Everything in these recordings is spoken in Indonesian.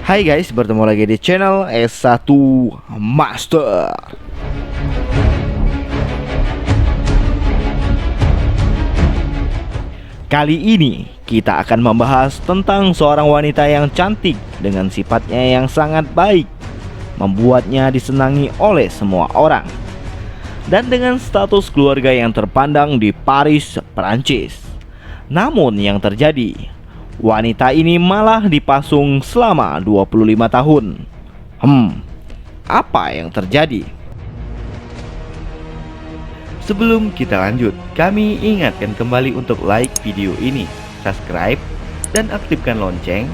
Hai guys, bertemu lagi di channel S1 Master. Kali ini kita akan membahas tentang seorang wanita yang cantik dengan sifatnya yang sangat baik, membuatnya disenangi oleh semua orang, dan dengan status keluarga yang terpandang di Paris, Perancis. Namun yang terjadi, wanita ini malah dipasung selama 25 tahun. Apa yang terjadi? Sebelum kita lanjut, kami ingatkan kembali untuk like video ini, subscribe, dan aktifkan lonceng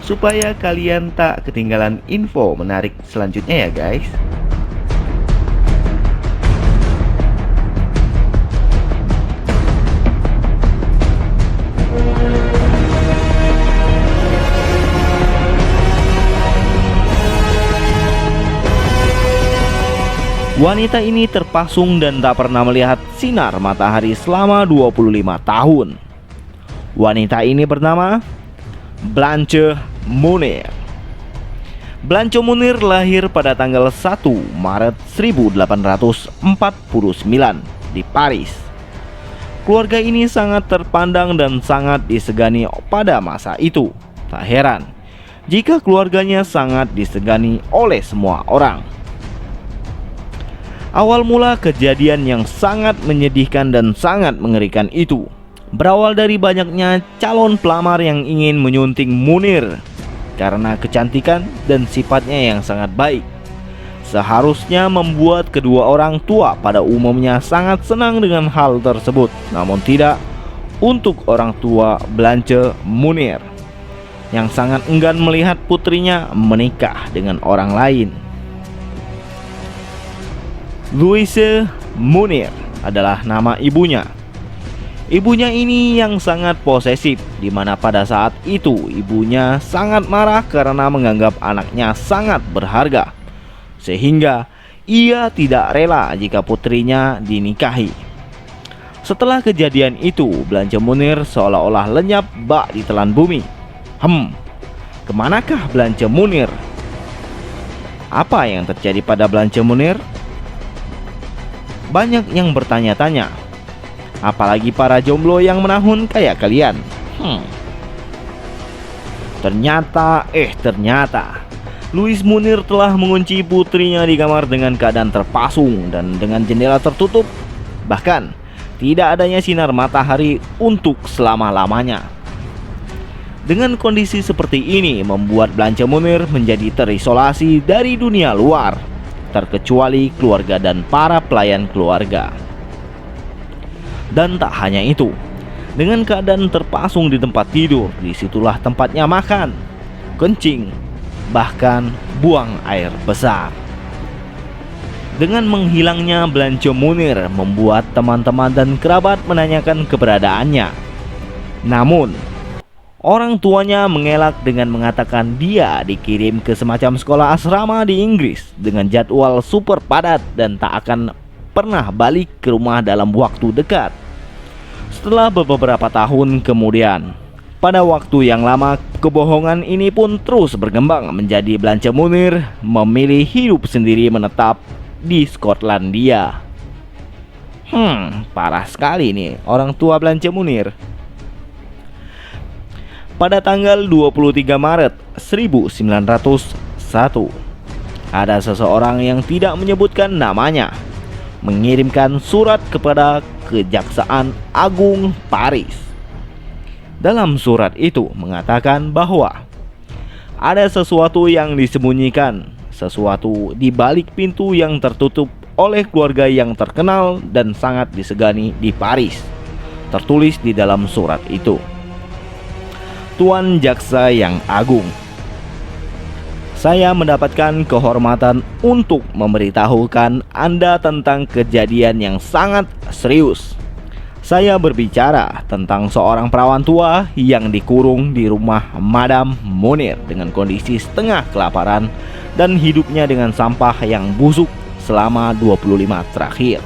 supaya kalian tak ketinggalan info menarik selanjutnya ya guys. Wanita ini terpasung dan tak pernah melihat sinar matahari selama 25 tahun. Wanita ini bernama Blanche Munir. Blanche Munir lahir pada tanggal 1 Maret 1849 di Paris. Keluarga ini sangat terpandang dan sangat disegani pada masa itu. Tak heran jika keluarganya sangat disegani oleh semua orang. Awal mula kejadian yang sangat menyedihkan dan sangat mengerikan itu berawal dari banyaknya calon pelamar yang ingin menyunting Munir karena kecantikan dan sifatnya yang sangat baik. Seharusnya membuat kedua orang tua pada umumnya sangat senang dengan hal tersebut. Namun tidak untuk orang tua Blanche Munir yang sangat enggan melihat putrinya menikah dengan orang lain. Louise Munir adalah nama ibunya. Ibunya ini yang sangat posesif, di mana pada saat itu ibunya sangat marah karena menganggap anaknya sangat berharga, sehingga ia tidak rela jika putrinya dinikahi. Setelah kejadian itu, Blanche Munir seolah-olah lenyap bak ditelan bumi. Kemanakah Blanche Munir? Apa yang terjadi pada Blanche Munir? Banyak yang bertanya-tanya, apalagi para jomblo yang menahun kayak kalian. Ternyata Louise Munir telah mengunci putrinya di kamar dengan keadaan terpasung dan dengan jendela tertutup. Bahkan tidak adanya sinar matahari untuk selama-lamanya. Dengan kondisi seperti ini membuat Blanche Munir menjadi terisolasi dari dunia luar, terkecuali keluarga dan para pelayan keluarga. Dan tak hanya itu, dengan keadaan terpasung di tempat tidur, disitulah tempatnya makan, kencing, bahkan buang air besar. Dengan menghilangnya Blanche Munir membuat teman-teman dan kerabat menanyakan keberadaannya. Namun orang tuanya mengelak dengan mengatakan dia dikirim ke semacam sekolah asrama di Inggris dengan jadwal super padat dan tak akan pernah balik ke rumah dalam waktu dekat. Setelah beberapa tahun kemudian, pada waktu yang lama, kebohongan ini pun terus berkembang menjadi Blanche Munir memilih hidup sendiri menetap di Skotlandia. Parah sekali nih orang tua Blanche Munir. Pada tanggal 23 Maret 1901, ada seseorang yang tidak menyebutkan namanya mengirimkan surat kepada Kejaksaan Agung Paris. Dalam surat itu mengatakan bahwa ada sesuatu yang disembunyikan, sesuatu di balik pintu yang tertutup oleh keluarga yang terkenal dan sangat disegani di Paris. Tertulis di dalam surat itu, Tuan Jaksa yang Agung, saya mendapatkan kehormatan untuk memberitahukan Anda tentang kejadian yang sangat serius. Saya berbicara tentang seorang perawan tua yang dikurung di rumah Madame Munir dengan kondisi setengah kelaparan dan hidupnya dengan sampah yang busuk selama 25 terakhir.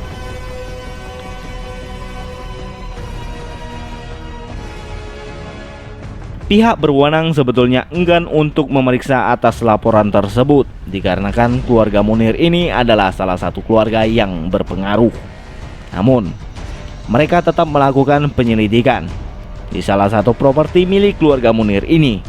Pihak berwenang sebetulnya enggan untuk memeriksa atas laporan tersebut, dikarenakan keluarga Munir ini adalah salah satu keluarga yang berpengaruh. Namun, mereka tetap melakukan penyelidikan di salah satu properti milik keluarga Munir ini.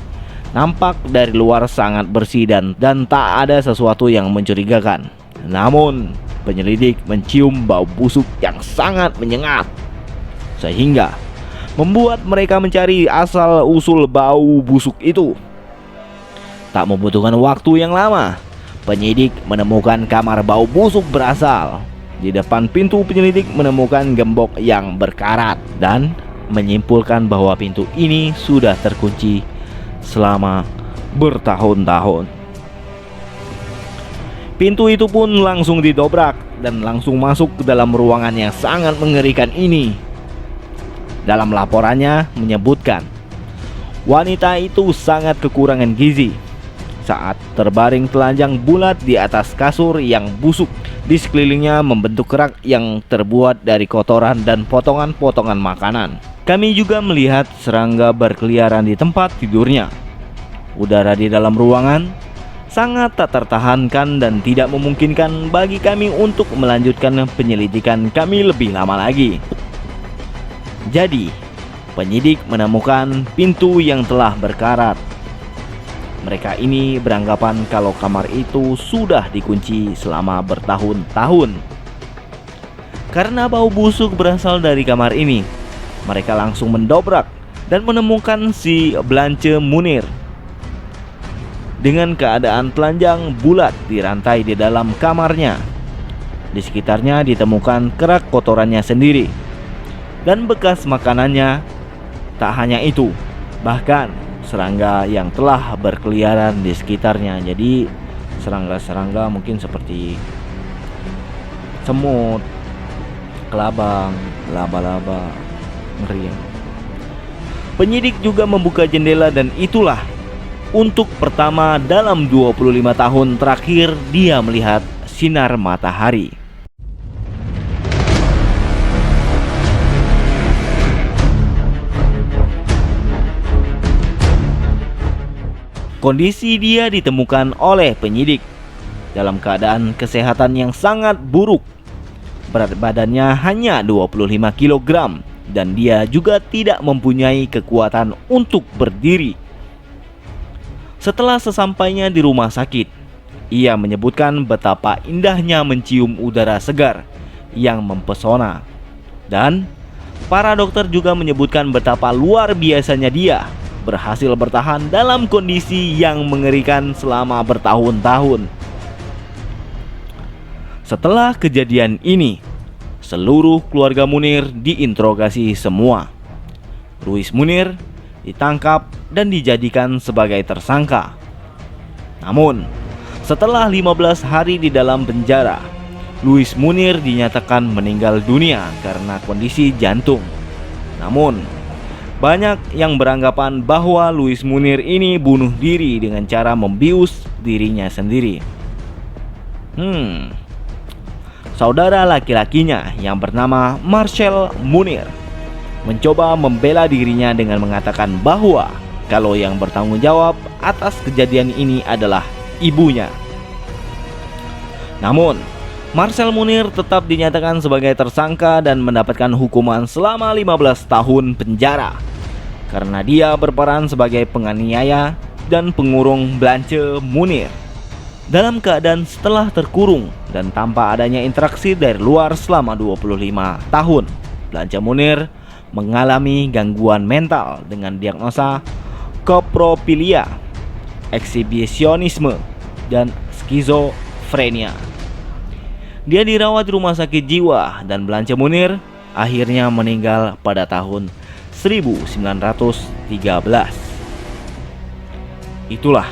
Nampak dari luar sangat bersih dan tak ada sesuatu yang mencurigakan. Namun, penyelidik mencium bau busuk yang sangat menyengat, sehingga membuat mereka mencari asal-usul bau busuk itu. Tak membutuhkan waktu yang lama, penyidik menemukan kamar bau busuk berasal. Di depan pintu, penyelidik menemukan gembok yang berkarat dan menyimpulkan bahwa pintu ini sudah terkunci selama bertahun-tahun. Pintu itu pun langsung didobrak dan langsung masuk ke dalam ruangan yang sangat mengerikan ini. Dalam laporannya menyebutkan wanita itu sangat kekurangan gizi saat terbaring telanjang bulat di atas kasur yang busuk. Di sekelilingnya membentuk kerak yang terbuat dari kotoran dan potongan-potongan makanan. Kami juga melihat serangga berkeliaran di tempat tidurnya. Udara di dalam ruangan sangat tak tertahankan dan tidak memungkinkan bagi kami untuk melanjutkan penyelidikan kami lebih lama lagi. Jadi, penyidik menemukan pintu yang telah berkarat. Mereka ini beranggapan kalau kamar itu sudah dikunci selama bertahun-tahun. Karena bau busuk berasal dari kamar ini, mereka langsung mendobrak dan menemukan si Blanche Munir dengan keadaan telanjang bulat di rantai di dalam kamarnya. Di sekitarnya ditemukan kerak kotorannya sendiri dan bekas makanannya. Tak hanya itu, bahkan serangga yang telah berkeliaran di sekitarnya. Jadi serangga-serangga mungkin seperti semut, kelabang, laba-laba, ngeri. Penyidik juga membuka jendela dan itulah untuk pertama dalam 25 tahun terakhir dia melihat sinar matahari. Kondisi dia ditemukan oleh penyidik dalam keadaan kesehatan yang sangat buruk. Berat badannya hanya 25 kg dan dia juga tidak mempunyai kekuatan untuk berdiri. Setelah sesampainya di rumah sakit, ia menyebutkan betapa indahnya mencium udara segar yang mempesona. Dan para dokter juga menyebutkan betapa luar biasanya dia berhasil bertahan dalam kondisi yang mengerikan selama bertahun-tahun. Setelah kejadian ini, seluruh keluarga Munir diinterogasi semua. Louis Munir ditangkap dan dijadikan sebagai tersangka. Namun, setelah 15 hari di dalam penjara, Louis Munir dinyatakan meninggal dunia karena kondisi jantung. Namun, banyak yang beranggapan bahwa Louis Munir ini bunuh diri dengan cara membius dirinya sendiri. Saudara laki-lakinya yang bernama Marcel Munir mencoba membela dirinya dengan mengatakan bahwa kalau yang bertanggung jawab atas kejadian ini adalah ibunya. Namun, Marcel Munir tetap dinyatakan sebagai tersangka dan mendapatkan hukuman selama 15 tahun penjara karena dia berperan sebagai penganiaya dan pengurung Blanche Munir. Dalam keadaan setelah terkurung dan tanpa adanya interaksi dari luar selama 25 tahun, Blanche Munir mengalami gangguan mental dengan diagnosa koprofilia, eksibisionisme, dan skizofrenia. Dia dirawat di rumah sakit jiwa dan Blanche Munir akhirnya meninggal pada tahun 1913. Itulah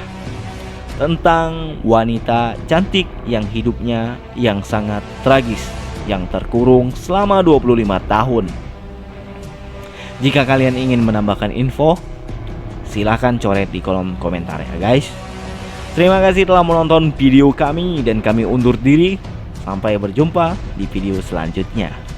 tentang wanita cantik yang hidupnya yang sangat tragis, yang terkurung selama 25 tahun. Jika kalian ingin menambahkan info, silahkan coret di kolom komentar ya guys. Terima kasih telah menonton video kami dan kami undur diri. Sampai berjumpa di video selanjutnya.